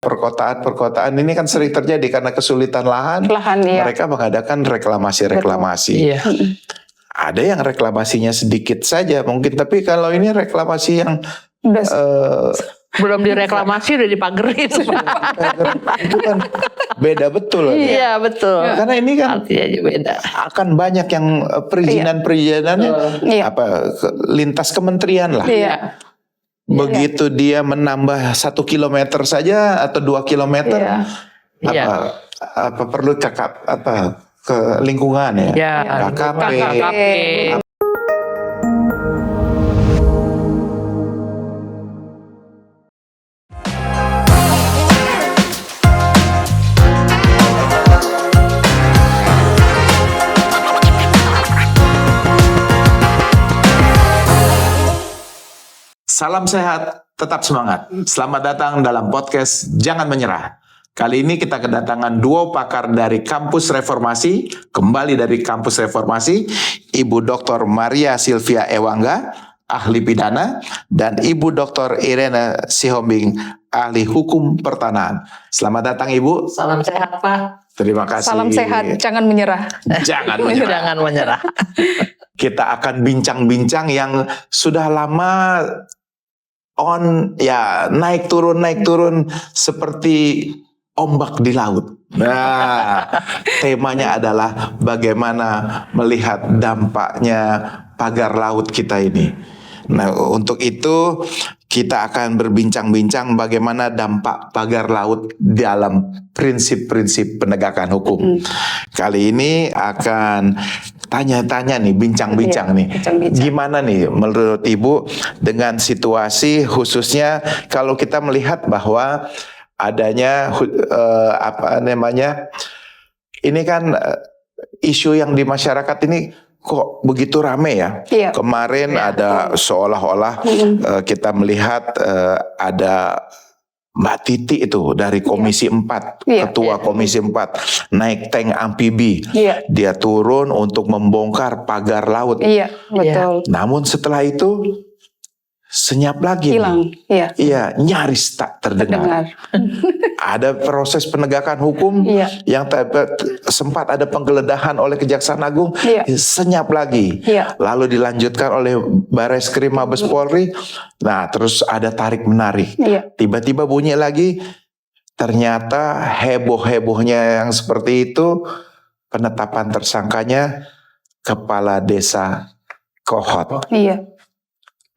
perkotaan ini kan sering terjadi karena kesulitan lahan. Iya. Mereka mengadakan reklamasi. Iya. Ada yang reklamasinya sedikit saja mungkin, tapi kalau ini reklamasi yang belum direklamasi udah dipagerin. itu kan beda betul. Iya betul. Karena ini kan artinya aja beda. akan banyak yang perizinannya lintas kementerian lah. Iya. Begitu dia menambah 1 kilometer saja atau 2 kilometer, apa perlu cakap ke lingkungan ya, KKP. Salam sehat, tetap semangat. Selamat datang dalam podcast Jangan Menyerah. Kali ini kita kedatangan duo pakar dari Kampus Reformasi, kembali dari Kampus Reformasi, Ibu Dr. Maria Silvia Ewangga, ahli pidana, dan Ibu Dr. Irene Sihombing, ahli hukum pertanahan. Selamat datang Ibu. Salam sehat Pak. Terima kasih. Salam sehat, jangan menyerah. Jangan menyerah. Jangan menyerah. Kita akan bincang-bincang yang sudah lama naik turun seperti ombak di laut. Nah, temanya adalah bagaimana melihat dampaknya pagar laut kita ini. Nah, untuk itu kita akan berbincang-bincang bagaimana dampak pagar laut dalam prinsip-prinsip penegakan hukum. Kali ini akan tanya-tanya nih, bincang-bincang nih. Gimana nih menurut Ibu dengan situasi khususnya kalau kita melihat bahwa adanya ini kan isu yang di masyarakat ini kok begitu rame ya. Kemarin ada seolah-olah kita melihat ada Mbak Titi itu dari Komisi 4, Ketua Komisi 4, naik tank amfibi. Dia turun untuk membongkar pagar laut. Betul. Namun setelah itu senyap lagi. Hilang. Nyaris tak terdengar. Ada proses penegakan hukum yang sempat ada penggeledahan oleh Kejaksaan Agung, senyap lagi. Lalu dilanjutkan oleh Bareskrim Mabes Polri. Nah, terus ada tarik menarik. Tiba-tiba bunyi lagi, ternyata heboh-hebohnya yang seperti itu, penetapan tersangkanya Kepala Desa Kohot.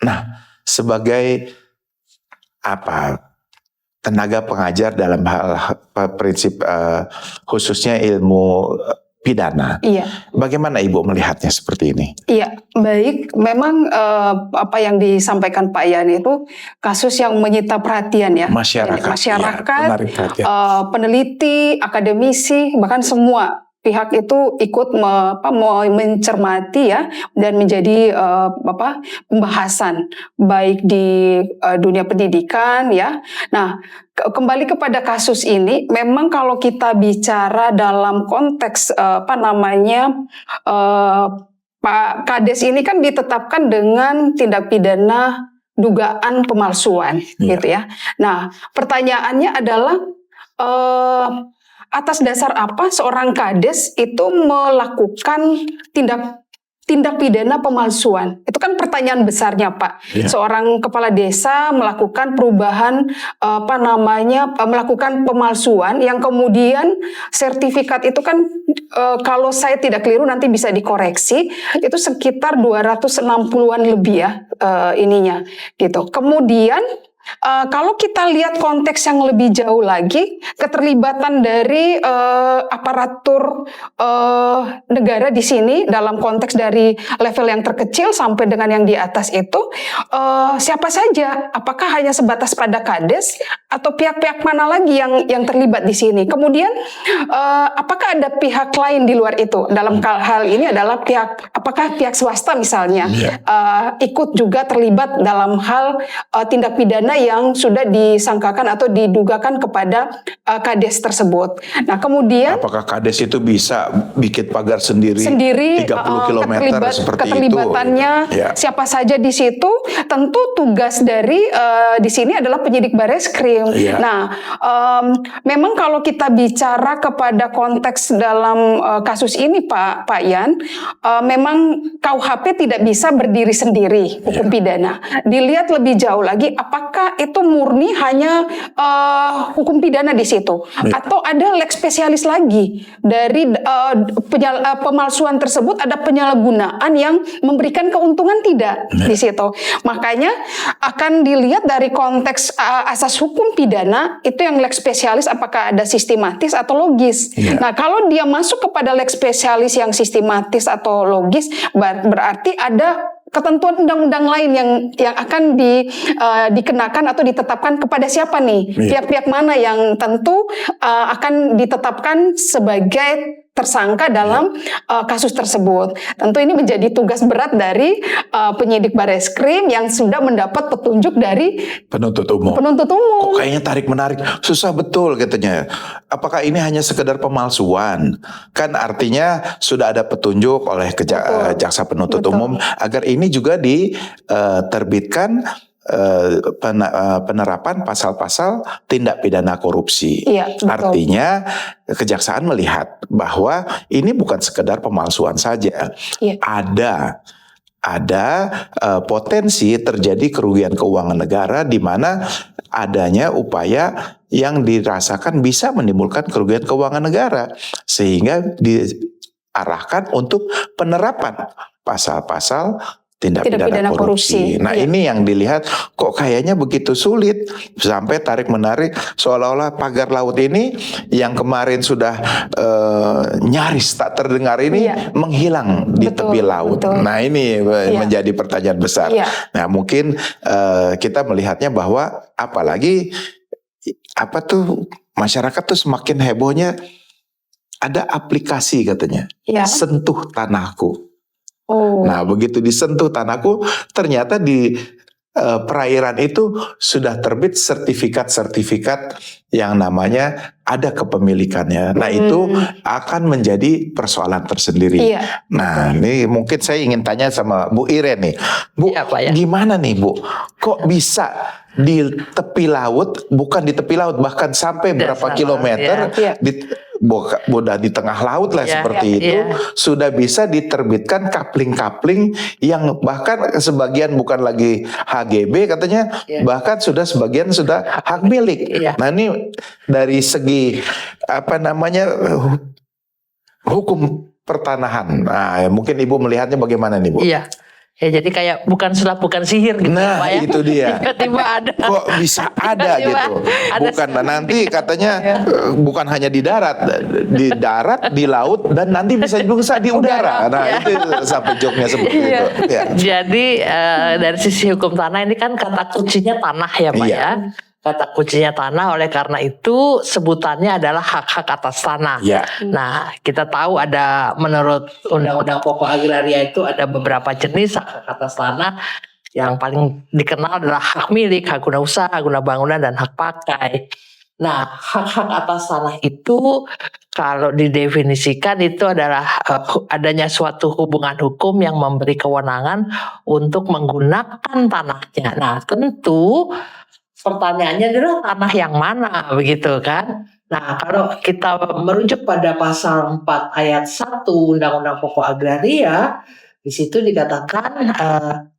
Nah, sebagai tenaga pengajar dalam hal prinsip khususnya ilmu pidana. Bagaimana Ibu melihatnya seperti ini? Baik. Memang apa yang disampaikan Pak Yan itu kasus yang menyita perhatian ya. Masyarakat, peneliti, akademisi, bahkan semua pihak itu ikut mencermati ya dan menjadi pembahasan baik di dunia pendidikan ya. Nah, kembali kepada kasus ini, memang kalau kita bicara dalam konteks Pak Kades ini kan ditetapkan dengan tindak pidana dugaan pemalsuan gitu ya. Nah, pertanyaannya adalah atas dasar apa seorang kades itu melakukan tindak pidana pemalsuan? Itu kan pertanyaan besarnya, Pak. Seorang kepala desa melakukan perubahan melakukan pemalsuan yang kemudian sertifikat itu kan kalau saya tidak keliru nanti bisa dikoreksi, itu sekitar 260-an lebih ya ininya gitu. Kemudian kalau kita lihat konteks yang lebih jauh lagi, keterlibatan dari aparatur negara di sini dalam konteks dari level yang terkecil sampai dengan yang di atas itu siapa saja? Apakah hanya sebatas pada Kades atau pihak-pihak mana lagi yang terlibat di sini? Kemudian apakah ada pihak lain di luar itu? Dalam hal ini adalah apakah pihak swasta misalnya ikut juga terlibat dalam hal tindak pidana pidana yang sudah disangkakan atau didugakan kepada kades tersebut. Nah, kemudian Apakah kades itu bisa bikin pagar sendiri 30 km seperti keterlibatannya itu? Ya. siapa saja di situ, tentu tugas dari di sini adalah penyidik Bareskrim. Iya. Nah, memang kalau kita bicara kepada konteks dalam kasus ini, Pak Yan, memang KUHP tidak bisa berdiri sendiri hukum pidana. Dilihat lebih jauh lagi, apakah itu murni hanya hukum pidana di situ, atau ada leg spesialis lagi dari pemalsuan tersebut, ada penyalahgunaan yang memberikan keuntungan tidak di situ. Makanya akan dilihat dari konteks asas hukum pidana itu yang leg spesialis, apakah ada sistematis atau logis. Nah, kalau dia masuk kepada leg spesialis yang sistematis atau logis, berarti ada ketentuan undang-undang lain yang akan dikenakan atau ditetapkan kepada siapa nih? Pihak-pihak mana yang tentu akan ditetapkan sebagai tersangka dalam kasus tersebut. Tentu ini menjadi tugas berat dari penyidik Bareskrim yang sudah mendapat petunjuk dari penuntut umum. Kok kayaknya tarik-menarik, susah betul katanya. Apakah ini hanya sekedar pemalsuan? Kan artinya sudah ada petunjuk oleh jaksa penuntut umum agar ini juga diterbitkan penerapan pasal-pasal tindak pidana korupsi. Iya, betul. Artinya kejaksaan melihat bahwa ini bukan sekedar pemalsuan saja. Iya. Ada potensi terjadi kerugian keuangan negara di mana adanya upaya yang dirasakan bisa menimbulkan kerugian keuangan negara, sehingga diarahkan untuk penerapan pasal-pasal tindak pidana korupsi. Nah, ini yang dilihat kok kayaknya begitu sulit sampai tarik-menarik, seolah-olah pagar laut ini yang kemarin sudah nyaris tak terdengar ini menghilang di tepi laut. Nah, ini menjadi pertanyaan besar. Nah, mungkin kita melihatnya bahwa apalagi masyarakat tuh semakin hebohnya, ada aplikasi katanya, Sentuh Tanahku. Nah, begitu disentuh tanahku, ternyata di perairan itu sudah terbit sertifikat-sertifikat yang namanya ada kepemilikannya. Nah, itu akan menjadi persoalan tersendiri. Nah, ini mungkin saya ingin tanya sama Bu Iren nih. Bu, gimana nih Bu? Kok bisa di tepi laut, bukan di tepi laut, bahkan sampai berapa kilometer, udah di tengah laut lah seperti itu, sudah bisa diterbitkan kapling-kapling yang bahkan sebagian bukan lagi HGB katanya, bahkan sebagian sudah hak milik. Nah, ini dari segi hukum pertanahan. Nah, mungkin Ibu melihatnya bagaimana nih, Bu? Iya. Ya, jadi kayak bukan sulap, bukan sihir gitu. Nah, Pak, ya. itu dia. Tiba-tiba ada. Kok bisa ada gitu? Bukan nanti katanya bukan hanya di darat, di laut, dan nanti bisa juga di udara. Nah, itu sampai joknya seperti itu. Ya. Jadi dari sisi hukum tanah ini kan kata kuncinya tanah ya Pak ya. Kata kuncinya tanah, oleh karena itu sebutannya adalah hak-hak atas tanah. Nah, kita tahu ada menurut Undang-Undang Pokok Agraria itu ada beberapa jenis hak atas tanah. Yang paling dikenal adalah hak milik, hak guna usaha, hak guna bangunan, dan hak pakai. Nah, hak-hak atas tanah itu kalau didefinisikan itu adalah adanya suatu hubungan hukum yang memberi kewenangan untuk menggunakan tanahnya. Nah, tentu pertanyaannya adalah tanah yang mana, begitu kan? Nah, kalau kita merujuk pada pasal 4 ayat 1 Undang-Undang Pokok Agraria, di situ dikatakan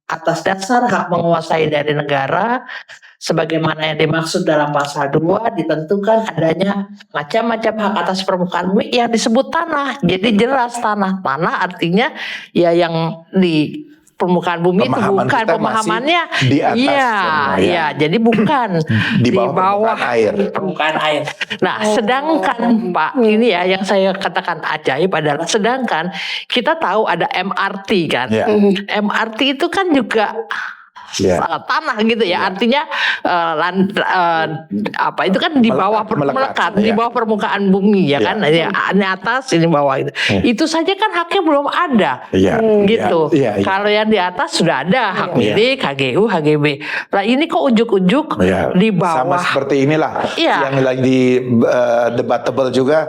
atas dasar hak menguasai dari negara, sebagaimana yang dimaksud dalam pasal 2, ditentukan adanya macam-macam hak atas permukaan bumi yang disebut tanah. Jadi jelas tanah artinya ya yang di permukaan bumi itu bukan pemahamannya di atas jadi bukan di bawah permukaan air. Nah, sedangkan Pak ini ya yang saya katakan ajaib adalah sedangkan kita tahu ada MRT kan. MRT itu kan juga tanah gitu ya. Artinya itu kan di bawah melekat di bawah permukaan bumi ya kan. Ini atas, ini bawah itu. Itu saja kan haknya belum ada. Gitu. Kalau yang di atas sudah ada hak milik, HGU, HGB. Nah, ini kok ujuk-ujuk di bawah. Sama seperti inilah yang lagi debatable juga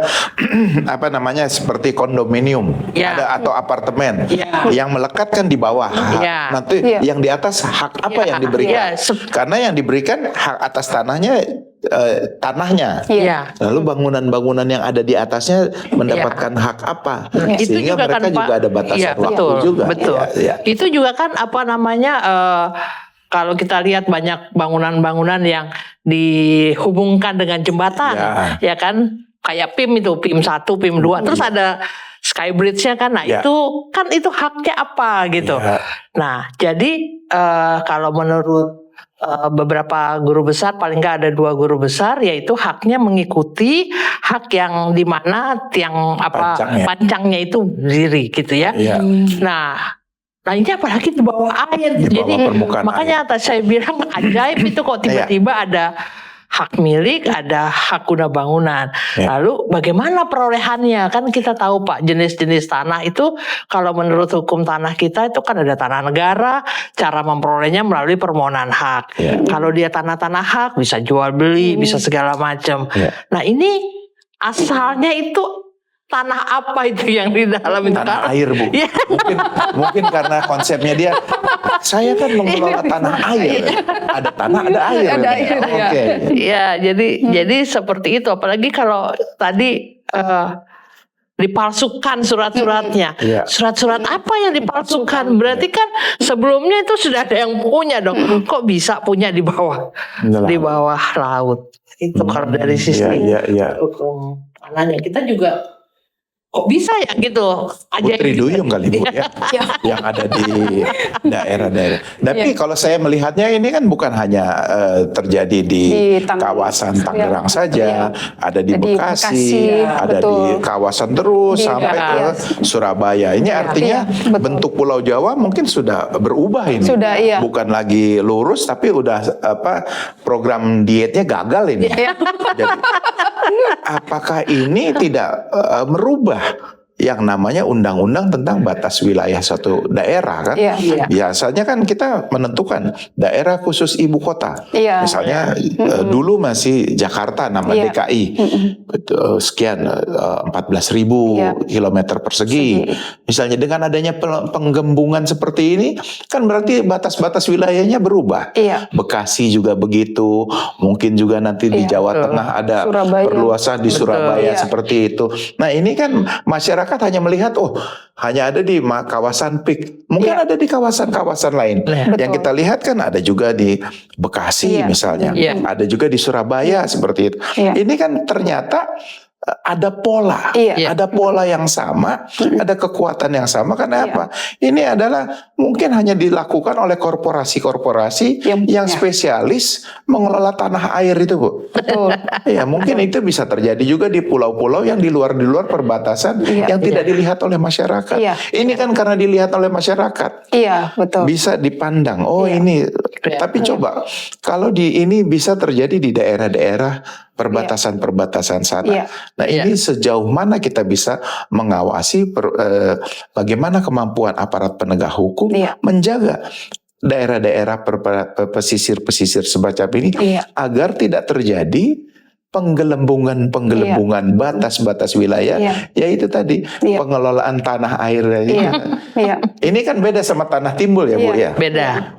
apa namanya seperti kondominium atau apartemen yang melekat kan di bawah. Nanti yang di atas hak apa yang diberikan? Karena yang diberikan hak atas tanahnya lalu bangunan-bangunan yang ada di atasnya mendapatkan hak apa? Itu Sehingga juga mereka kan, juga ada batasan waktu juga. Betul. Itu juga kan apa namanya? Kalau kita lihat banyak bangunan-bangunan yang dihubungkan dengan jembatan, ya kan? Kayak PIM itu, PIM 1, PIM 2, terus ada Skybridge-nya kan, nah itu haknya apa gitu. Nah jadi kalau menurut beberapa guru besar, paling nggak ada 2 guru besar, yaitu haknya mengikuti hak yang dimana yang pancangnya itu berdiri gitu ya. Nah ini apalagi di bawah air, jadi makanya saya bilang ajaib itu kok tiba-tiba ada hak milik, ada hak guna bangunan. Lalu bagaimana perolehannya? Kan kita tahu Pak, jenis-jenis tanah itu kalau menurut hukum tanah kita itu kan ada tanah negara, cara memperolehnya melalui permohonan hak. Kalau dia tanah-tanah hak bisa jual beli, bisa segala macam. Nah ini asalnya itu tanah apa itu yang di dalam itu? Tanah air, Bu. Mungkin karena konsepnya dia, saya kan mengelola tanah air. Ada tanah, ada air. Jadi seperti itu. Apalagi kalau tadi dipalsukan surat-suratnya. Surat-surat apa yang dipalsukan? Berarti kan sebelumnya itu sudah ada yang punya dong. Kok bisa punya di bawah laut? Itu kalau dari sisi hukum tanahnya kita juga kok bisa ya gitu aja. Putri Duyung kali Bu ya. Yang ada di daerah-daerah. Tapi kalau saya melihatnya ini kan bukan hanya terjadi di kawasan Tangerang saja, ada di Bekasi, ada di kawasan terus sampai ke Surabaya. Ini artinya bentuk Pulau Jawa mungkin sudah berubah ini. Bukan lagi lurus tapi udah program dietnya gagal ini. Jadi, apakah ini tidak merubah yang namanya undang-undang tentang batas wilayah suatu daerah kan? Biasanya kan kita menentukan daerah khusus ibu kota. Misalnya dulu masih Jakarta nama DKI. Sekian 14.000 kilometer persegi. Misalnya dengan adanya penggembungan seperti ini kan berarti batas-batas wilayahnya berubah. Bekasi juga begitu. Mungkin juga nanti di Jawa Tengah ada perluasan di Surabaya seperti itu. Nah, ini kan masyarakat hanya melihat hanya ada di kawasan PIK. Mungkin ada di kawasan-kawasan lain. Yang kita lihat kan ada juga di Bekasi misalnya. Ada juga di Surabaya seperti itu. Ini kan ternyata ada pola, ada pola yang sama, ada kekuatan yang sama. Karena apa? Ini adalah mungkin hanya dilakukan oleh korporasi-korporasi yang spesialis mengelola tanah air itu, Bu. Betul. Ya, mungkin itu bisa terjadi juga di pulau-pulau yang di luar perbatasan yang tidak dilihat oleh masyarakat. Ini kan karena dilihat oleh masyarakat. Betul. Bisa dipandang. Ini. Tapi coba kalau ini bisa terjadi di daerah-daerah perbatasan-perbatasan sana. Nah, ini sejauh mana kita bisa mengawasi bagaimana kemampuan aparat penegak hukum menjaga daerah-daerah pesisir-pesisir semacam ini agar tidak terjadi penggelembungan batas-batas wilayah, yaitu tadi pengelolaan tanah air. Ini kan beda sama tanah timbul ya, Bu ya. Beda.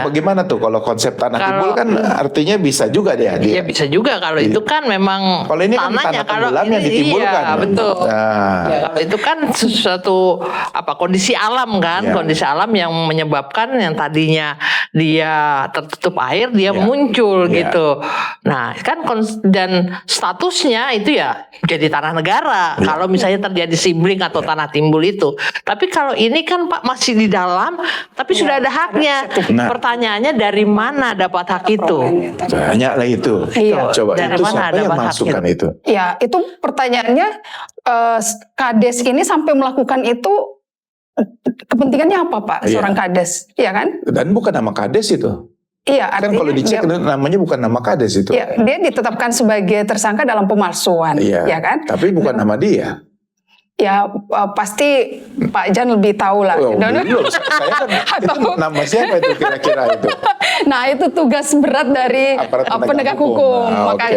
Bagaimana tuh kalau konsep tanah timbul kan artinya bisa juga dia. Iya bisa juga kalau itu kan memang kalau ini kan tanahnya kalau yang ditimbulkan. Betul. Kalau itu kan sesuatu kondisi alam kan, kondisi alam yang menyebabkan yang tadinya dia tertutup air dia muncul gitu. Nah kan dan statusnya itu ya jadi tanah negara kalau misalnya terjadi sibling atau tanah timbul itu. Tapi kalau ini kan Pak masih di dalam tapi sudah ada haknya. Pertanyaannya dari mana dapat hak itu? Banyaklah itu. Coba dari itu siapa yang masukkan itu? Ya itu pertanyaannya Kades ini sampai melakukan itu kepentingannya apa Pak Iya. seorang kades, ya kan? Dan bukan nama kades itu. Iya, Kan artinya kalau dicek namanya bukan nama kades itu. dia ditetapkan sebagai tersangka dalam pemalsuan, Iya. ya kan? Tapi bukan nama dia. Ya pasti Pak Jan lebih tahu lah. Oh, belum. Saya kan itu nama siapa itu kira-kira itu? Nah itu tugas berat dari Aparat penegak hukum. hukum. Oke. Maka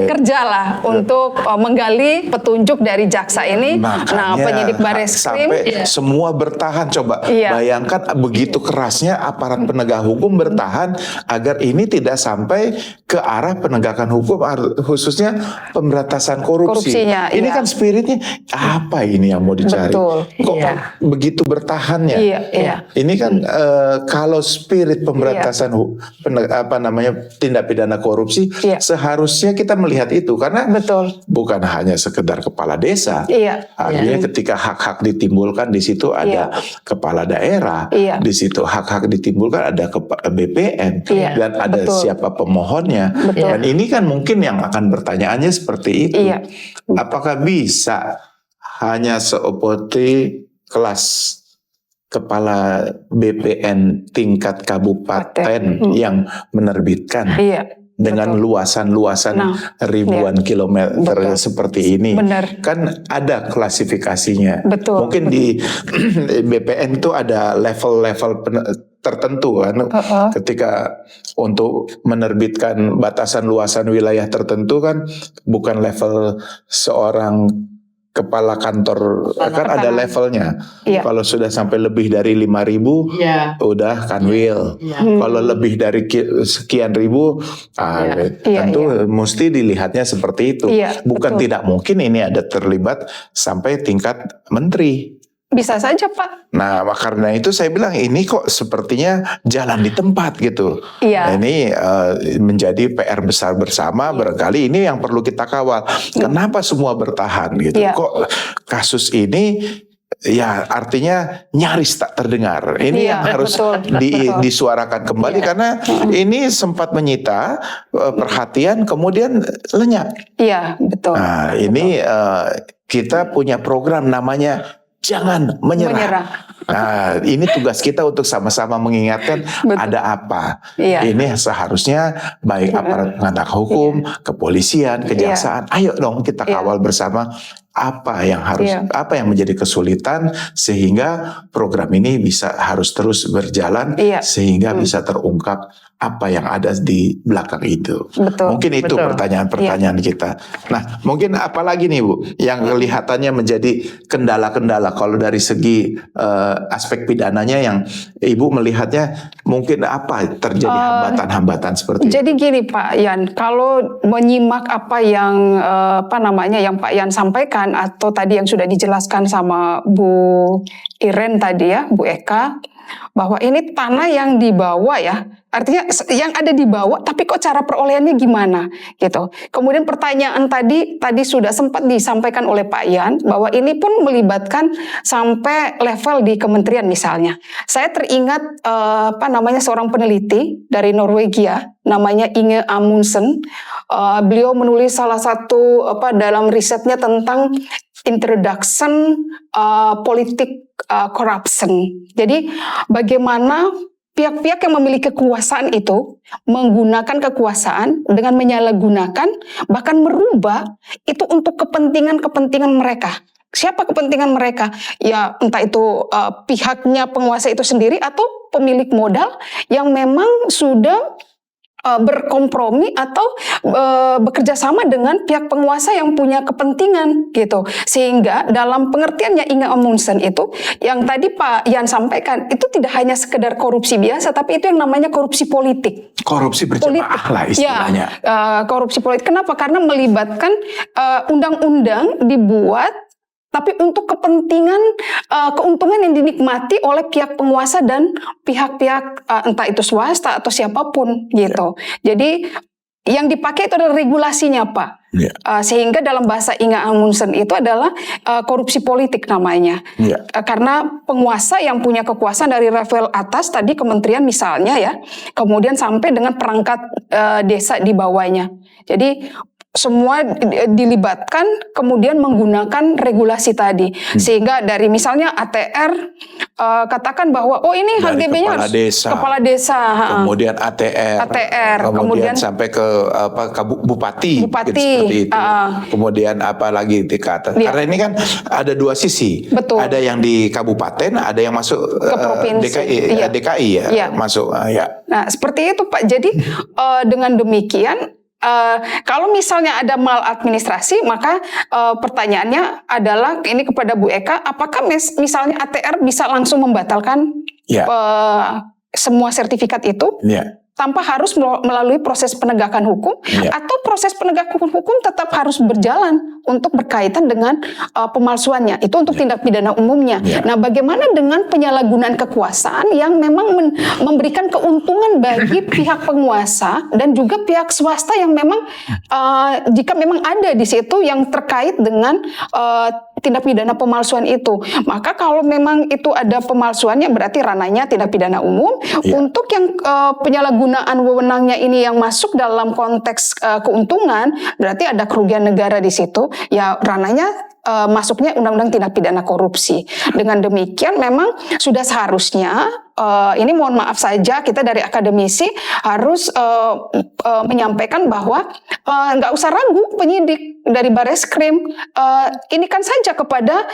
kerjalah untuk menggali petunjuk dari jaksa ini. Makanya Nah penyidik Bareskrim sampai semua bertahan. Coba Iya. bayangkan begitu kerasnya aparat penegak hukum bertahan agar ini tidak sampai ke arah penegakan hukum, khususnya pemberantasan korupsi. Korupsinya, Ini iya. kan spiritnya apa ini yang mau dicari? Betul, Kok iya. begitu bertahannya? Iya. Ini kan kalau spirit pemberantasan tindak pidana korupsi, Iya. seharusnya kita melihat itu karena Betul. bukan hanya sekedar kepala desa. Iya. Artinya ketika hak-hak ditimbulkan di situ ada kepala daerah, Iya. di situ hak-hak ditimbulkan ada BPN Iya, dan ada betul. siapa pemohonnya. Betul. Dan ini kan mungkin yang akan bertanyaannya seperti itu. Iya. Apakah bisa hanya seperti kelas kepala BPN tingkat kabupaten yang menerbitkan Iya. dengan luasan-luasan Nah, ribuan kilometer Betul. seperti ini. Benar. Kan ada klasifikasinya. Betul. Mungkin di BPN itu ada level-level tertentu kan. Ketika untuk menerbitkan batasan luasan wilayah tertentu kan bukan level seorang kepala kantor, kan ada levelnya. Iya. Kalau sudah sampai lebih dari 5.000 Iya. udah kanwil. Iya. Kalau lebih dari sekian ribu, tentu mesti dilihatnya seperti itu. Iya, Bukan betul. tidak mungkin ini ada terlibat sampai tingkat menteri. Bisa saja Pak. Nah, karena itu saya bilang ini kok sepertinya jalan di tempat gitu. Iya. Nah, ini menjadi PR besar bersama. Barangkali ini yang perlu kita kawal. Kenapa semua bertahan gitu? Iya. Kok kasus ini ya artinya nyaris tak terdengar. Ini Iya, yang harus betul. disuarakan kembali karena ini sempat menyita perhatian kemudian lenyap. Iya, betul. Nah, ini kita punya program namanya Jangan Menyerah. Nah, ini tugas kita untuk sama-sama mengingatkan ada apa. Iya. Ini seharusnya baik aparat penegak hukum, kepolisian, kejaksaan. Ayo dong kita kawal bersama apa yang apa yang menjadi kesulitan sehingga program ini harus terus berjalan sehingga bisa terungkap apa yang ada di belakang itu. Betul. Mungkin itu pertanyaan-pertanyaan kita. Nah, mungkin apa lagi nih Bu yang kelihatannya menjadi kendala-kendala kalau dari segi aspek pidananya yang Ibu melihatnya mungkin apa terjadi hambatan-hambatan seperti itu? Jadi gini Pak Yan, kalau menyimak apa yang yang Pak Yan sampaikan atau tadi yang sudah dijelaskan sama Bu Iren tadi ya, Bu Eka, bahwa ini tanah yang dibawa ya, artinya yang ada di bawah, tapi kok cara perolehannya gimana gitu. Kemudian pertanyaan tadi sudah sempat disampaikan oleh Pak Yan bahwa ini pun melibatkan sampai level di kementerian misalnya. Saya teringat seorang peneliti dari Norwegia namanya Inge Amundsen. Beliau menulis salah satu dalam risetnya tentang introduction politik corruption. Jadi bagaimana pihak-pihak yang memiliki kekuasaan itu menggunakan kekuasaan dengan menyalahgunakan, bahkan merubah itu untuk kepentingan-kepentingan mereka. Siapa kepentingan mereka? Ya entah itu pihaknya penguasa itu sendiri atau pemilik modal yang memang sudah berkompromi atau bekerja sama dengan pihak penguasa yang punya kepentingan gitu. Sehingga dalam pengertiannya Inge Amundsen itu yang tadi Pak Yan sampaikan itu tidak hanya sekedar korupsi biasa, tapi itu yang namanya korupsi politik. Korupsi berjamaah lah istilahnya. Ya, korupsi politik. Kenapa? Karena melibatkan undang-undang dibuat tapi untuk kepentingan keuntungan yang dinikmati oleh pihak penguasa dan pihak-pihak entah itu swasta atau siapapun gitu. Jadi yang dipakai itu adalah regulasinya Pak. Sehingga dalam bahasa Inge Amundsen itu adalah korupsi politik namanya. Karena penguasa yang punya kekuasaan dari level atas tadi kementerian misalnya ya, kemudian sampai dengan perangkat desa di bawahnya. Jadi semua dilibatkan kemudian menggunakan regulasi tadi sehingga dari misalnya ATR katakan bahwa ini dari HGB-nya harus kepala desa, kemudian ATR, kemudian sampai ke bupati gitu, seperti itu. Kemudian apalagi di atas. Ya. Karena ini kan ada dua sisi. Betul. Ada yang di kabupaten, ada yang masuk ke provinsi. DKI ya, masuk ya. Nah, seperti itu Pak. Jadi dengan demikian kalau misalnya ada maladministrasi, maka pertanyaannya adalah ini kepada Bu Eka, apakah misalnya ATR bisa langsung membatalkan semua sertifikat itu tanpa harus melalui proses penegakan hukum, atau proses penegakan hukum tetap harus berjalan untuk berkaitan dengan pemalsuannya, itu untuk tindak pidana umumnya. Nah, bagaimana dengan penyalahgunaan kekuasaan yang memang memberikan keuntungan bagi pihak penguasa dan juga pihak swasta yang memang jika memang ada di situ yang terkait dengan tindak pidana pemalsuan itu, maka kalau memang itu ada pemalsuannya berarti ranahnya tindak pidana umum. Untuk yang penyalahgunaan wewenangnya ini yang masuk dalam konteks keuntungan, berarti ada kerugian negara di situ, ya ranahnya masuknya undang-undang tindak pidana korupsi. Dengan demikian memang sudah seharusnya ini mohon maaf saja kita dari akademisi harus menyampaikan bahwa nggak usah ragu penyidik dari Bareskrim ini kan saja kepada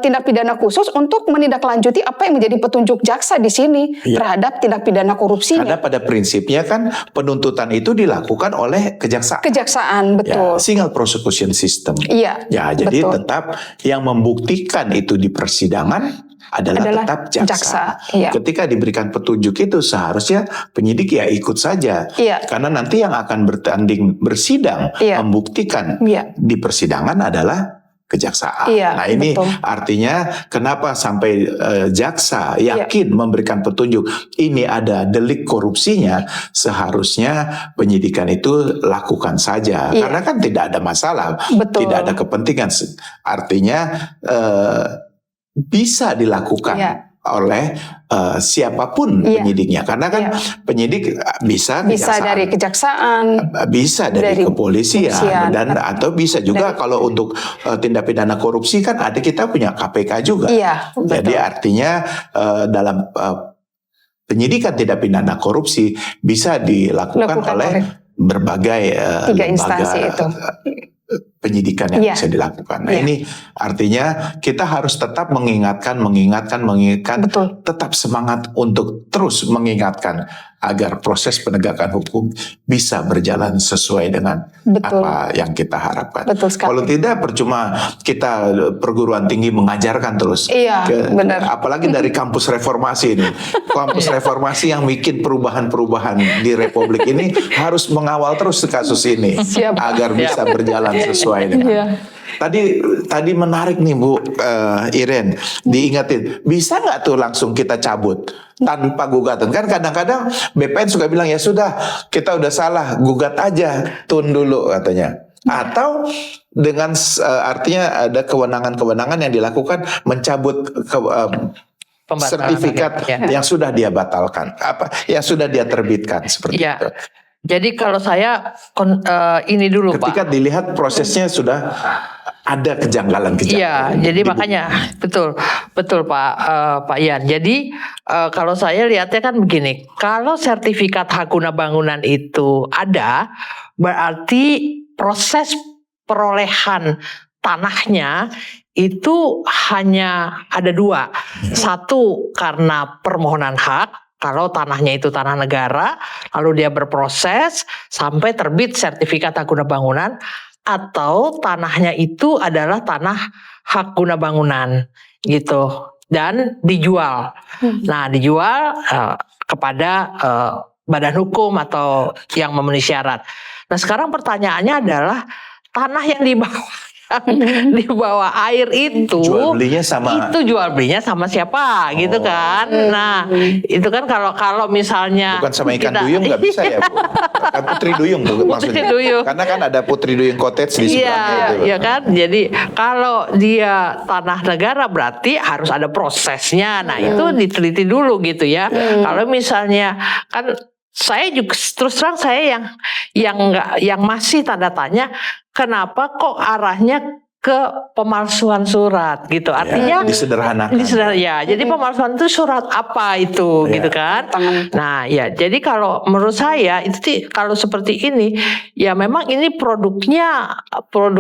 tindak pidana khusus untuk menindaklanjuti apa yang menjadi petunjuk jaksa di sini terhadap tindak pidana korupsinya. Karena pada prinsipnya kan penuntutan itu dilakukan oleh kejaksaan. Kejaksaan, betul. Single prosecution system. Iya. Ya, jadi betul. tetap yang membuktikan itu di persidangan adalah tetap jaksa. Ketika diberikan petunjuk itu seharusnya penyidik ya ikut saja. Karena nanti yang akan bersidang membuktikan di persidangan adalah kejaksaan. Nah, ini artinya kenapa sampai jaksa yakin memberikan petunjuk ini ada delik korupsinya, seharusnya penyidikan itu lakukan saja. Karena kan tidak ada masalah, tidak ada kepentingan. Artinya bisa dilakukan oleh siapapun penyidiknya, karena kan penyidik bisa dari kejaksaan, bisa dari kepolisian, dan atau bisa juga kalau untuk tindak pidana korupsi kan ada kita punya KPK juga. Jadi artinya dalam penyidikan tindak pidana korupsi bisa dilakukan oleh berbagai tiga instansi itu. Penyidikan yang bisa dilakukan. Nah, ini artinya kita harus tetap mengingatkan, betul. Tetap semangat untuk terus mengingatkan agar proses penegakan hukum bisa berjalan sesuai dengan apa yang kita harapkan. Kalau tidak, percuma kita perguruan tinggi mengajarkan terus. Apalagi dari kampus reformasi ini. Kampus reformasi yang bikin perubahan-perubahan di Republik ini harus mengawal terus kasus ini agar bisa berjalan sesuai dengan. Tadi menarik nih Bu Iren, diingatin bisa nggak tuh langsung kita cabut tanpa gugatan? Kan kadang-kadang BPN suka bilang ya sudah kita udah salah, gugat aja, tun dulu katanya. Atau dengan artinya ada kewenangan-kewenangan yang dilakukan mencabut sertifikat yang sudah dia batalkan, yang sudah dia terbitkan seperti itu. Jadi kalau saya ini dulu ketika Pak. dilihat prosesnya sudah ada kejanggalan. Iya, jadi makanya betul Pak Ian. Jadi kalau saya lihatnya kan begini, kalau sertifikat hak guna bangunan itu ada, berarti proses perolehan tanahnya itu hanya ada dua. Satu karena permohonan hak. Kalau tanahnya itu tanah negara, lalu dia berproses sampai terbit sertifikat hak guna bangunan, atau tanahnya itu adalah tanah hak guna bangunan, gitu, dan dijual. Nah, dijual kepada badan hukum atau yang memenuhi syarat. Nah, sekarang pertanyaannya adalah tanah yang di bawah air itu jual belinya sama siapa gitu kan. Nah itu kan kalau misalnya bukan sama ikan duyung nggak bisa ya Bu. Kan Putri Duyung tuh maksudnya. Karena kan ada Putri Duyung Cottage di sebelahnya itu. Iya kan. Jadi kalau dia tanah negara berarti harus ada prosesnya. Nah itu diteliti dulu gitu ya. Kalau misalnya kan saya juga terus terang saya yang masih tanda tanya, kenapa kok arahnya ke pemalsuan surat gitu. Artinya disederhanakan. Ya, jadi pemalsuan itu surat apa itu gitu kan. Nah, ya jadi kalau menurut saya itu kalau seperti ini ya memang ini produk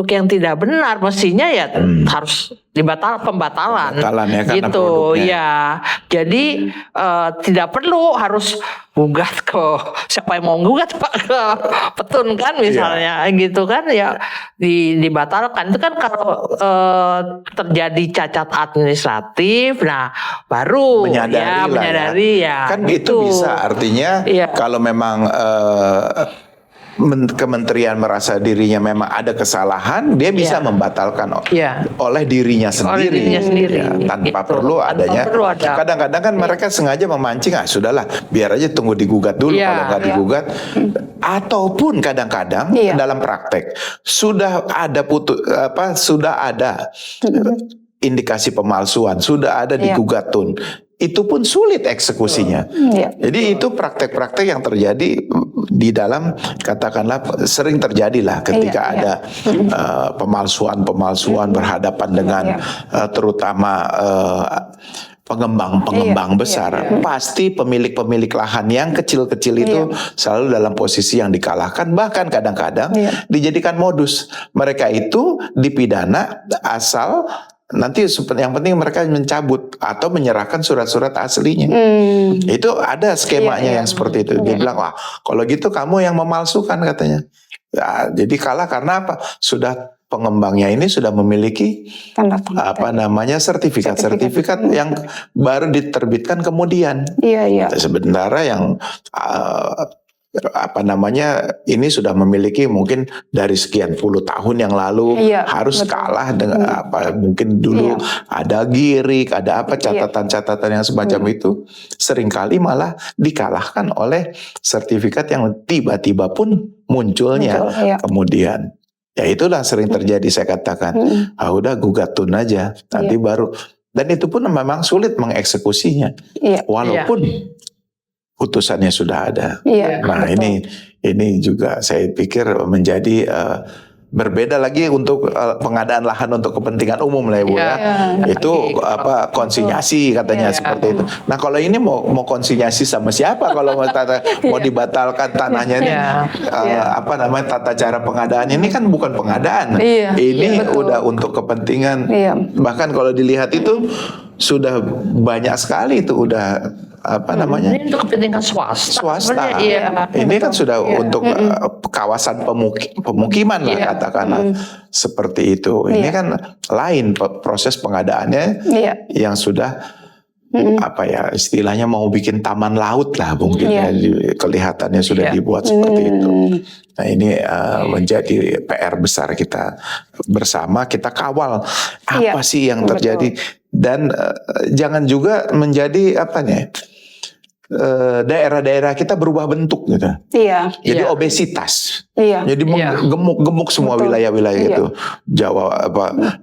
yang tidak benar, mestinya ya harus pembatalan ya, gitu ya. Jadi tidak perlu harus gugat ke siapa yang mau gugat Pak, ke Petun kan misalnya gitu kan ya, dibatalkan. Itu kan kalau terjadi cacat administratif, nah baru menyadari ya kan itu bisa, artinya kalau memang kementerian merasa dirinya memang ada kesalahan, dia bisa membatalkan oleh dirinya sendiri, tanpa perlu adanya. Kadang-kadang kan mereka sengaja memancing, sudahlah biar aja tunggu digugat dulu, kalau nggak digugat. Ataupun kadang-kadang dalam praktek sudah ada indikasi pemalsuan, sudah ada digugat tun. Itu pun sulit eksekusinya. Jadi itu praktek-praktek yang terjadi di dalam, katakanlah sering terjadilah ketika ada pemalsuan berhadapan dengan terutama pengembang besar. Pasti pemilik lahan yang kecil-kecil itu selalu dalam posisi yang dikalahkan, bahkan kadang-kadang dijadikan modus. Mereka itu dipidana asal nanti yang penting mereka mencabut atau menyerahkan surat-surat aslinya. Itu ada skemanya yang seperti itu. Dia bilang, wah kalau gitu kamu yang memalsukan katanya. Ya, jadi kalah karena apa? Sudah pengembangnya ini sudah memiliki sertifikat yang baru diterbitkan kemudian. Sementara yang ini sudah memiliki mungkin dari sekian puluh tahun yang lalu, harus kalah dengan mungkin dulu ada girik, ada catatan-catatan yang semacam itu, seringkali malah dikalahkan oleh sertifikat yang tiba-tiba pun munculnya kemudian. Ya itulah sering terjadi, saya katakan. Udah gugat tun aja, nanti baru. Dan itu pun memang sulit mengeksekusinya, walaupun putusannya sudah ada. Nah ini juga saya pikir menjadi berbeda lagi untuk pengadaan lahan untuk kepentingan umum lah Ibu Itu konsinyasi katanya seperti itu. Nah kalau ini mau konsinyasi sama siapa kalau mau dibatalkan tanahnya ini? Tata cara pengadaan ini kan bukan pengadaan. Ini udah untuk kepentingan. Bahkan kalau dilihat itu sudah banyak sekali itu udah ini untuk kepentingan swasta. Ini kan sudah untuk kawasan pemukiman lah katakanlah seperti itu. Ini kan lain proses pengadaannya yang sudah istilahnya mau bikin taman laut lah mungkin kelihatannya sudah dibuat seperti itu. Nah ini menjadi PR besar kita bersama, kita kawal apa sih yang terjadi dan jangan juga menjadi daerah-daerah kita berubah bentuk gitu. Jadi obesitas. Jadi gemuk semua wilayah-wilayah itu. Jawa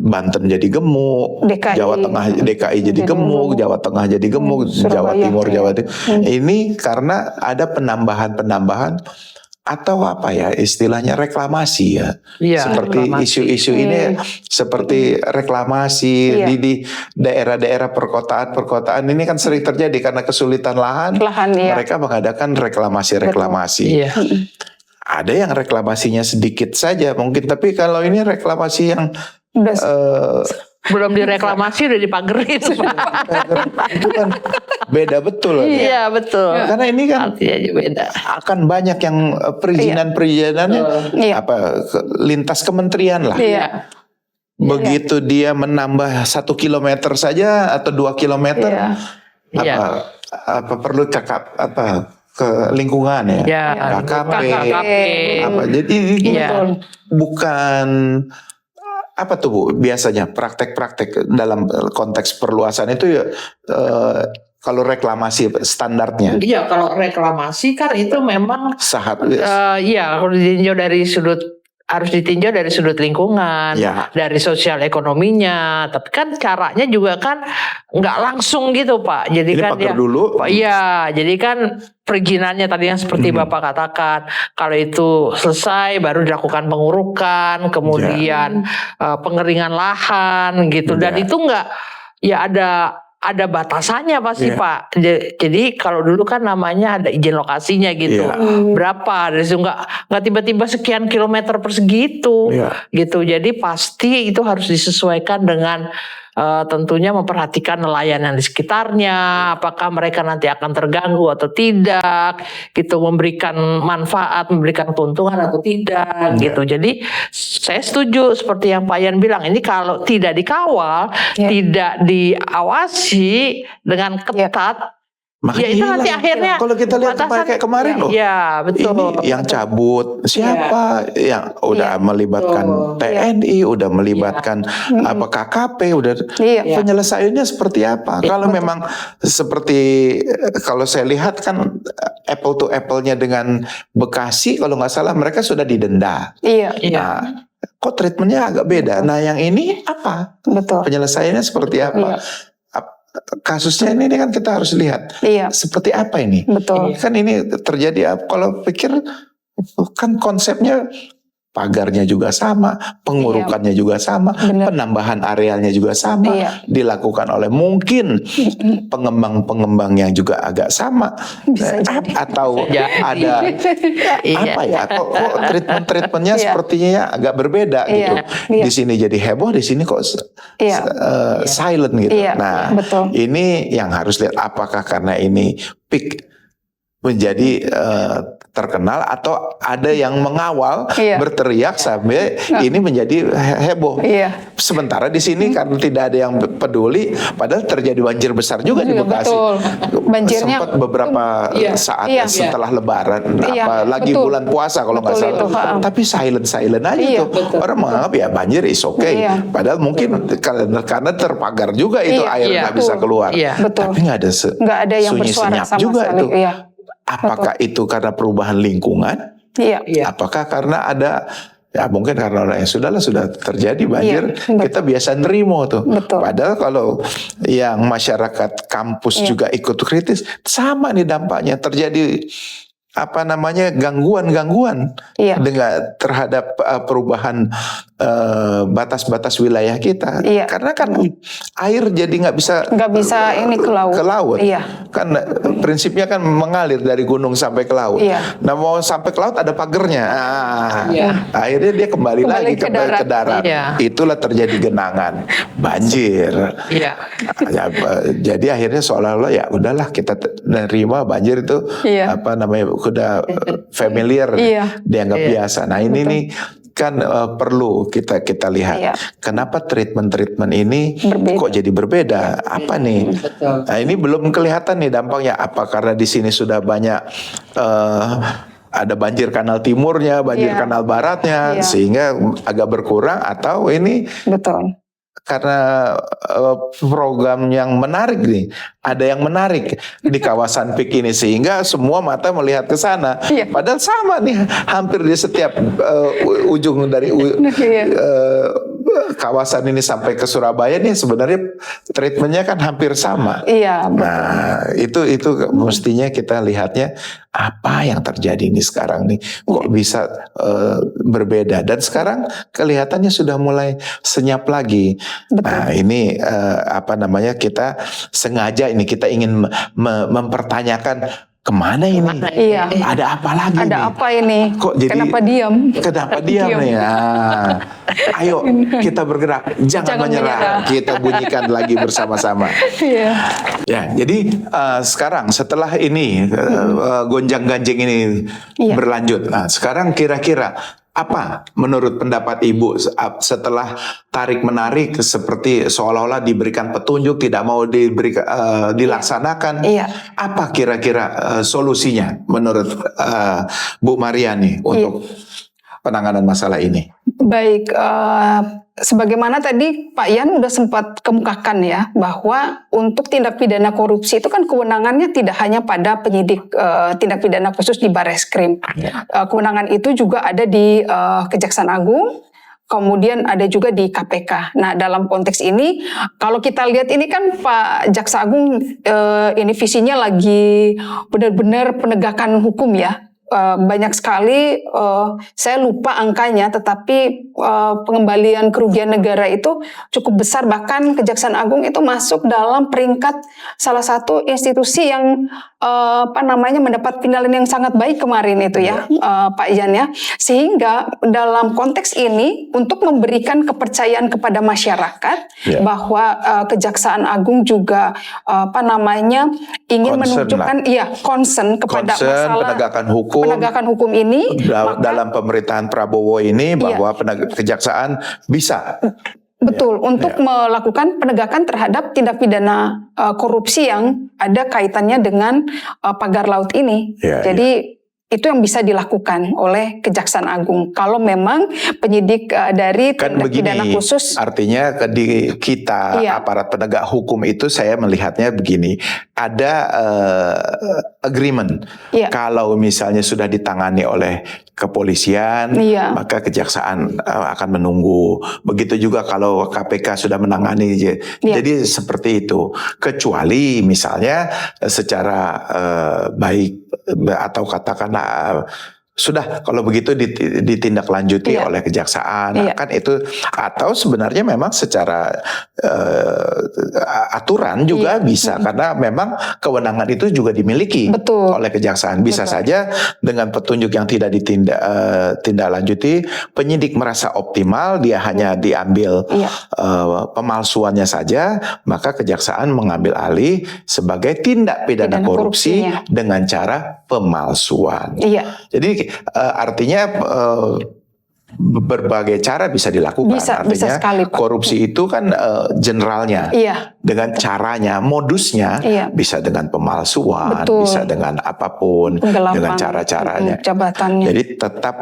Banten jadi gemuk, Jawa Tengah DKI jadi gemuk, Jawa Tengah jadi gemuk, Jawa Timur Jawa Timur. Ini karena ada penambahan atau istilahnya reklamasi seperti isu-isu ini seperti reklamasi di daerah-daerah perkotaan ini kan sering terjadi karena kesulitan lahan mereka mengadakan reklamasi. Ada yang reklamasinya sedikit saja mungkin, tapi kalau ini reklamasi yang belum direklamasi udah dipagerin. Itu kan beda betul. Iya betul. Karena ini kan beda. Akan banyak yang perizinannya lintas kementerian lah. Begitu dia menambah 1 kilometer saja atau 2 kilometer, perlu cakap ke lingkungan KKP. Jadi bukan Bu biasanya praktek-praktek dalam konteks perluasan itu kalau reklamasi standarnya. Kalau reklamasi kan itu memang sahat. kalau ditinjau dari sudut harus ditinjau dari sudut lingkungan, Ya. dari sosial ekonominya. Tapi kan caranya juga kan nggak langsung gitu, Pak. Jadi Ini kan pagar dulu. iya, jadi kan perizinannya tadi yang seperti Bapak katakan, kalau itu selesai baru dilakukan pengurukan, kemudian pengeringan lahan gitu. Dan Ya. itu nggak, ya ada batasannya pasti, Iya. Pak. Jadi kalau dulu kan namanya ada izin lokasinya gitu. Iya. Berapa? Dari situ nggak tiba-tiba sekian kilometer persegi itu. Iya. Gitu. Jadi pasti itu harus disesuaikan dengan tentunya memperhatikan nelayan yang di sekitarnya, apakah mereka nanti akan terganggu atau tidak, gitu, memberikan manfaat, memberikan keuntungan atau tidak, gitu. Jadi saya setuju seperti yang Pak Yan bilang, ini kalau tidak dikawal, tidak diawasi dengan ketat, Makanya ya itu hilang. nanti akhirnya Kalau kita lihat batasan- kayak kemarin loh. Ya, betul. Ini yang cabut siapa yang udah melibatkan betul. TNI, udah melibatkan apa KKP, udah Iya. penyelesaiannya seperti apa? Kalau memang seperti kalau saya lihat kan apple to apple-nya dengan Bekasi, kalau nggak salah mereka sudah didenda. Iya, Iya. Nah, kok treatmentnya agak beda. Nah, yang ini apa? betul. Penyelesaiannya seperti apa? Kasusnya ini kan kita harus lihat Iya, seperti apa ini. betul. Kan ini terjadi, kalau pikir kan konsepnya pagarnya juga sama, pengurukannya juga sama, Benar. penambahan arealnya juga sama, Iya. dilakukan oleh mungkin pengembang-pengembang yang juga agak sama. Bisa jadi. Atau Bisa ada Iya. apa ya? Kok treatmentnya Iya. sepertinya agak berbeda Iya. gitu. Iya. Di sini jadi heboh, di sini kok Iya. silent gitu. Iya, Nah, betul. ini yang harus lihat, apakah karena ini peak menjadi terkenal atau ada yang mengawal, Iya. berteriak sampai ini menjadi heboh. Iya. Sementara di sini karena tidak ada yang peduli, padahal terjadi banjir besar juga di Iya, Bekasi. betul. Banjirnya Sempat beberapa Iya. saat Iya. setelah Lebaran, Iya, apalagi betul. bulan puasa kalau nggak Betul salah. itu, ha. Tapi silent aja Iya, tuh. Orang menganggap ya banjir is okay. Iya. Padahal mungkin karena terpagar juga itu Iya, air iya, nggak bisa betul. keluar. Iya. Betul. Tapi nggak ada nggak ada yang sunyi bersuara senyap sama juga sekali. itu. Iya, Apakah itu karena perubahan lingkungan? iya, Iya. Apakah karena ada, ya mungkin karena orang yang sudah terjadi banjir, Iya, kita biasa nerimo tuh. Betul. Padahal kalau yang masyarakat kampus Iya. juga ikut kritis, sama nih dampaknya, terjadi gangguan Iya. dengan terhadap perubahan batas-batas wilayah kita. Iya. Karena kan air jadi nggak bisa ini ke laut. ke laut. Iya. Kan prinsipnya kan mengalir dari gunung sampai ke laut. Iya. Nah, mau sampai ke laut ada pagernya. Iya. Akhirnya dia kembali lagi ke ke darat. Iya. Itulah terjadi genangan, banjir. Iya. Ya, jadi akhirnya seolah-olah ya udahlah kita nerima banjir itu Iya. udah familiar, Iya. dianggap Iya. biasa. Nah, ini nih kan perlu kita lihat Iya. kenapa treatment ini Berbeda. kok jadi berbeda. Apa nih? Betul. Nah, ini belum kelihatan nih dampaknya. Apa karena di sini sudah banyak ada banjir kanal timurnya, banjir Iya. kanal baratnya, Iya. sehingga agak berkurang, atau ini Betul. karena program yang menarik nih, ada yang menarik di kawasan PIK ini sehingga semua mata melihat ke sana. Iya. Padahal sama nih, hampir di setiap ujung dari Iya. kawasan ini sampai ke Surabaya nih sebenarnya treatmentnya kan hampir sama. Iya, betul. Nah, itu mestinya kita lihatnya apa yang terjadi nih sekarang nih, kok bisa berbeda, dan sekarang kelihatannya sudah mulai senyap lagi. Betul. Nah, ini kita sengaja ini kita ingin mempertanyakan kemana ini? Iya. Ada apa lagi nih? Ada apa ini? Kok jadi Kenapa diam? Kenapa diam nih? Nah, ayo kita bergerak, jangan menyerah. Kita bunyikan lagi bersama-sama. Iya. Ya, jadi sekarang setelah ini gonjang-ganjing ini Iya. berlanjut. Nah, sekarang kira-kira apa menurut pendapat Ibu setelah tarik-menarik seperti seolah-olah diberikan petunjuk, tidak mau dilaksanakan? Iya. Apa kira-kira solusinya menurut Bu Mariani untuk penanganan masalah ini? Baik, sebagaimana tadi Pak Yan udah sempat kemukakan ya, bahwa untuk tindak pidana korupsi itu kan kewenangannya tidak hanya pada penyidik tindak pidana khusus di Barreskrim. Kewenangan itu juga ada di Kejaksaan Agung, kemudian ada juga di KPK. Nah, dalam konteks ini, kalau kita lihat ini kan Pak Jaksa Agung ini visinya lagi benar-benar penegakan hukum ya. Banyak sekali, saya lupa angkanya, tetapi pengembalian kerugian negara itu cukup besar. Bahkan Kejaksaan Agung itu masuk dalam peringkat salah satu institusi yang mendapat penilaian yang sangat baik kemarin itu ya, Pak Yan ya. Sehingga dalam konteks ini untuk memberikan kepercayaan kepada masyarakat bahwa Kejaksaan Agung juga ingin menunjukkan concern kepada masalah penegakan hukum ini dalam pemerintahan Prabowo ini, bahwa kejaksaan bisa untuk melakukan penegakan terhadap tindak pidana korupsi yang ada kaitannya dengan pagar laut ini. Jadi itu yang bisa dilakukan oleh Kejaksaan Agung kalau memang penyidik dari tindak pidana khusus. Artinya di kita aparat penegak hukum itu, saya melihatnya begini, ada agreement. Kalau misalnya sudah ditangani oleh kepolisian, maka kejaksaan akan menunggu. Begitu juga kalau KPK sudah menangani. Jadi seperti itu. Kecuali misalnya secara baik atau katakanlah sudah kalau begitu ditindaklanjuti oleh kejaksaan, kan itu, atau sebenarnya memang secara aturan juga bisa, karena memang kewenangan itu juga dimiliki oleh kejaksaan. Bisa saja dengan petunjuk yang tidak ditindaklanjuti, penyidik merasa optimal, dia hanya diambil pemalsuannya saja, maka kejaksaan mengambil alih sebagai tindak pidana korupsi dengan cara pemalsuan. Jadi artinya berbagai cara bisa dilakukan. Artinya bisa sekali, Pak. Korupsi itu kan generalnya, dengan caranya, modusnya, bisa dengan pemalsuan, bisa dengan apapun, dengan cara-caranya. Jabatannya. Jadi tetap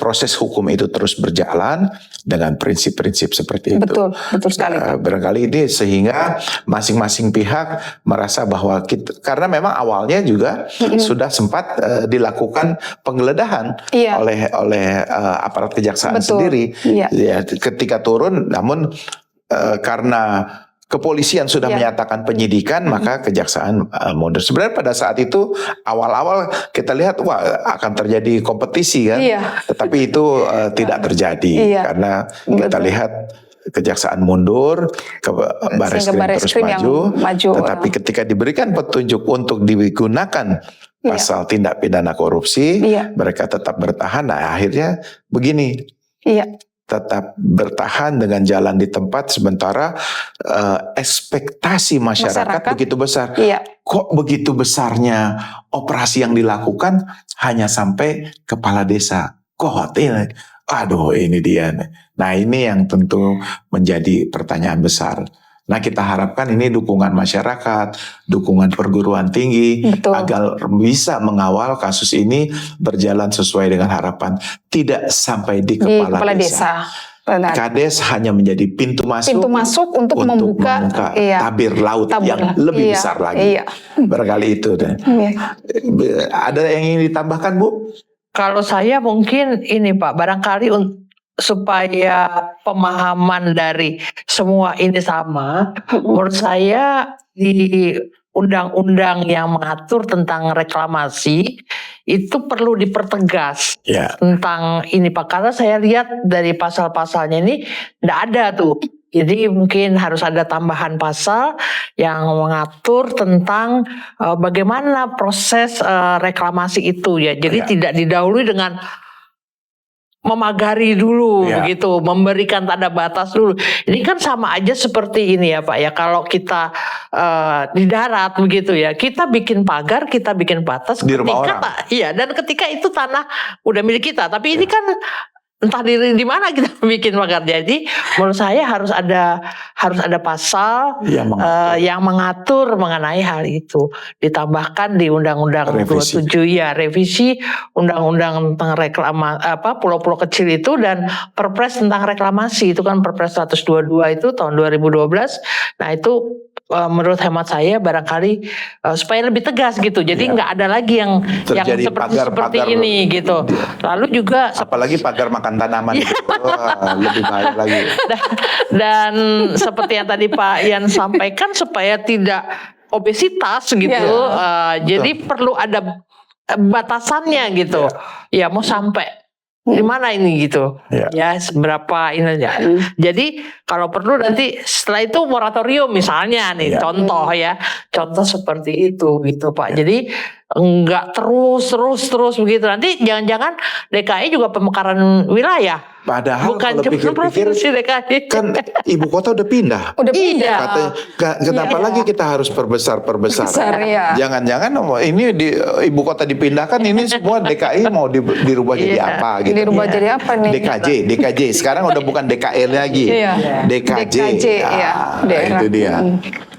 proses hukum itu terus berjalan dengan prinsip-prinsip seperti itu. Betul sekali. Barangkali ini sehingga masing-masing pihak merasa bahwa karena memang awalnya juga sudah sempat dilakukan penggeledahan oleh aparat kejaksaan sendiri. Ya, ketika turun, namun karena kepolisian sudah menyatakan penyidikan, maka kejaksaan mundur. Sebenarnya pada saat itu awal-awal kita lihat akan terjadi kompetisi kan, tetapi itu tidak terjadi karena kita lihat kejaksaan mundur, ke Barreskrim terus maju. Tetapi ketika diberikan petunjuk untuk digunakan pasal tindak pidana korupsi, mereka tetap bertahan. Nah, akhirnya begini. Tetap bertahan dengan jalan di tempat, sementara ekspektasi masyarakat begitu besar. Kok begitu besarnya operasi yang dilakukan hanya sampai kepala desa? Kok ini? Aduh, ini dia. Nah, ini yang tentu menjadi pertanyaan besar. Nah, kita harapkan ini dukungan masyarakat, dukungan perguruan tinggi, agar bisa mengawal kasus ini berjalan sesuai dengan harapan. Tidak sampai di kepala desa. Kades hanya menjadi pintu masuk untuk membuka tabir laut yang lebih besar lagi. Barangkali itu. Ada yang ingin ditambahkan, Bu? Kalau saya mungkin ini Pak, barangkali supaya pemahaman dari semua ini sama, menurut saya di undang-undang yang mengatur tentang reklamasi itu perlu dipertegas tentang ini Pak, karena saya lihat dari pasal-pasalnya ini tidak ada tuh. Jadi mungkin harus ada tambahan pasal yang mengatur tentang bagaimana proses reklamasi itu ya. Jadi tidak didahului dengan memagari dulu begitu, memberikan tanda batas dulu. Ini kan sama aja seperti ini ya Pak ya, kalau kita di darat begitu ya, kita bikin pagar, kita bikin batas di rumah orang. Dan ketika itu tanah udah milik kita, tapi ini kan entah di mana kita bikin pagar. Jadi menurut saya harus ada harus ada pasal yang mengatur mengenai hal itu. Ditambahkan di Undang-Undang 27 ya, revisi Undang-Undang tentang pulau-pulau kecil itu, dan Perpres tentang reklamasi itu kan Perpres 122 itu tahun 2012. Nah itu menurut hemat saya barangkali supaya lebih tegas gitu. Jadi nggak ada lagi yang seperti ini gitu. Lalu juga apalagi pagar makan tanaman gitu. Lebih bahaya lagi. Dan seperti yang tadi Pak Ian sampaikan, supaya tidak obesitas gitu. Jadi perlu ada batasannya gitu. Ya mau sampai di mana ini gitu, ya seberapa ini ya. Jadi kalau perlu nanti setelah itu moratorium misalnya nih, contoh seperti itu gitu Pak. Jadi enggak terus begitu. Nanti jangan-jangan DKI juga pemekaran wilayah. Padahal bukan kalau pikir-pikir DKI. Kan ibu kota udah pindah. Iya. Kenapa lagi kita harus perbesar? Iya. Jangan-jangan ini ibu kota dipindahkan, ini semua DKI mau dirubah jadi apa gitu. Dirubah jadi apa nih? DKJ. Sekarang udah bukan DKL lagi. DKJ. Itu dia.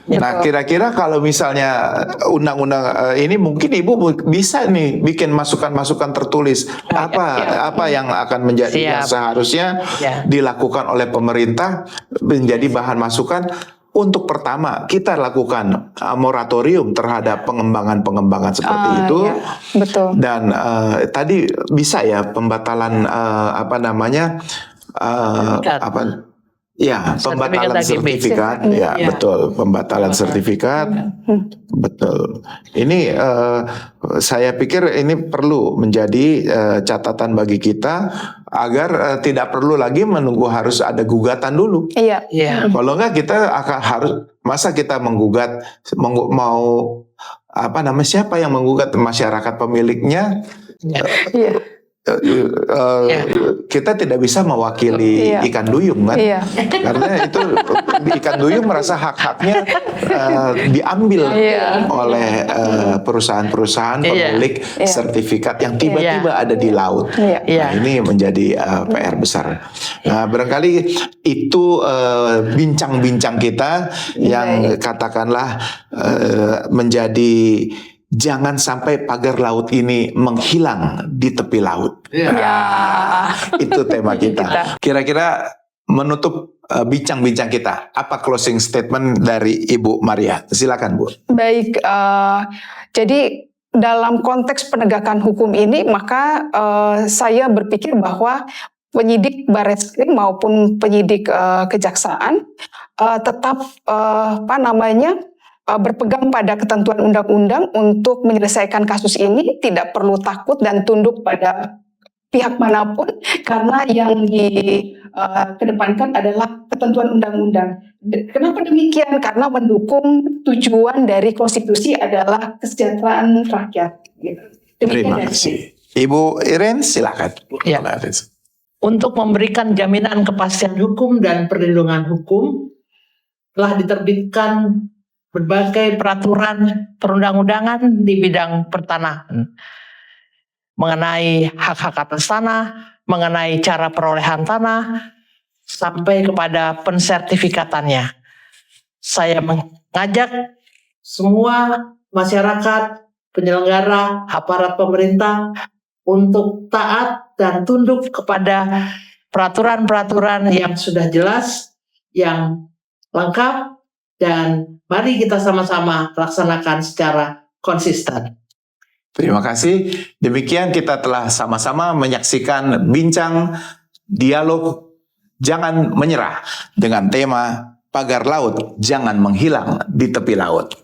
Nah, kira-kira kalau misalnya undang-undang ini mungkin Ibu bisa nih bikin masukan-masukan tertulis apa yang akan menjadi yang seharusnya dilakukan oleh pemerintah, menjadi bahan masukan. Untuk pertama kita lakukan moratorium terhadap pengembangan seperti itu. Ya, betul. Dan tadi bisa ya pembatalan pembatalan sertifikat, betul, pembatalan sertifikat, betul. Ini saya pikir ini perlu menjadi catatan bagi kita agar tidak perlu lagi menunggu harus ada gugatan dulu. Iya. Kalau enggak kita akan masa kita menggugat siapa yang menggugat, masyarakat pemiliknya. Kita tidak bisa mewakili ikan duyung kan, karena itu ikan duyung merasa hak-haknya diambil oleh perusahaan-perusahaan pemilik sertifikat yang tiba-tiba ada di laut. Nah, ini menjadi PR besar. Nah, barangkali itu bincang-bincang kita yang katakanlah menjadi. Jangan sampai pagar laut ini menghilang di tepi laut. Itu tema kita. Kira-kira menutup bincang-bincang kita, apa closing statement dari Ibu Maria? Silakan Bu. Baik, jadi dalam konteks penegakan hukum ini, maka saya berpikir bahwa penyidik Barreskrim maupun penyidik kejaksaan tetap berpegang pada ketentuan undang-undang untuk menyelesaikan kasus ini, tidak perlu takut dan tunduk pada pihak manapun, karena yang dikedepankan adalah ketentuan undang-undang. Kenapa demikian? Karena mendukung tujuan dari konstitusi adalah kesejahteraan rakyat. Terima kasih. Ibu Iren, silakan. Ya. Untuk memberikan jaminan kepastian hukum dan perlindungan hukum, telah diterbitkan berbagai peraturan perundang-undangan di bidang pertanahan, mengenai hak-hak atas tanah, mengenai cara perolehan tanah, sampai kepada pensertifikatannya. Saya mengajak semua masyarakat, penyelenggara, aparat pemerintah untuk taat dan tunduk kepada peraturan-peraturan yang sudah jelas, yang lengkap, dan mari kita sama-sama laksanakan secara konsisten. Terima kasih. Demikian kita telah sama-sama menyaksikan bincang dialog Jangan Menyerah dengan tema Pagar Laut Jangan Menghilang di Tepi Laut.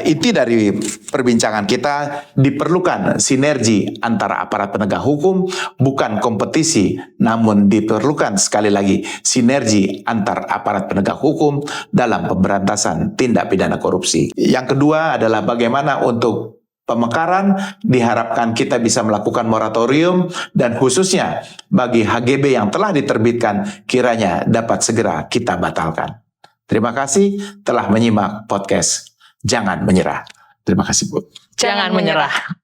Inti dari perbincangan kita, diperlukan sinergi antara aparat penegak hukum, bukan kompetisi, namun diperlukan sekali lagi sinergi antar aparat penegak hukum dalam pemberantasan tindak pidana korupsi. Yang kedua adalah bagaimana untuk pemekaran, diharapkan kita bisa melakukan moratorium, dan khususnya bagi HGB yang telah diterbitkan kiranya dapat segera kita batalkan. Terima kasih telah menyimak podcast Jangan Menyerah. Terima kasih Bu. Jangan menyerah.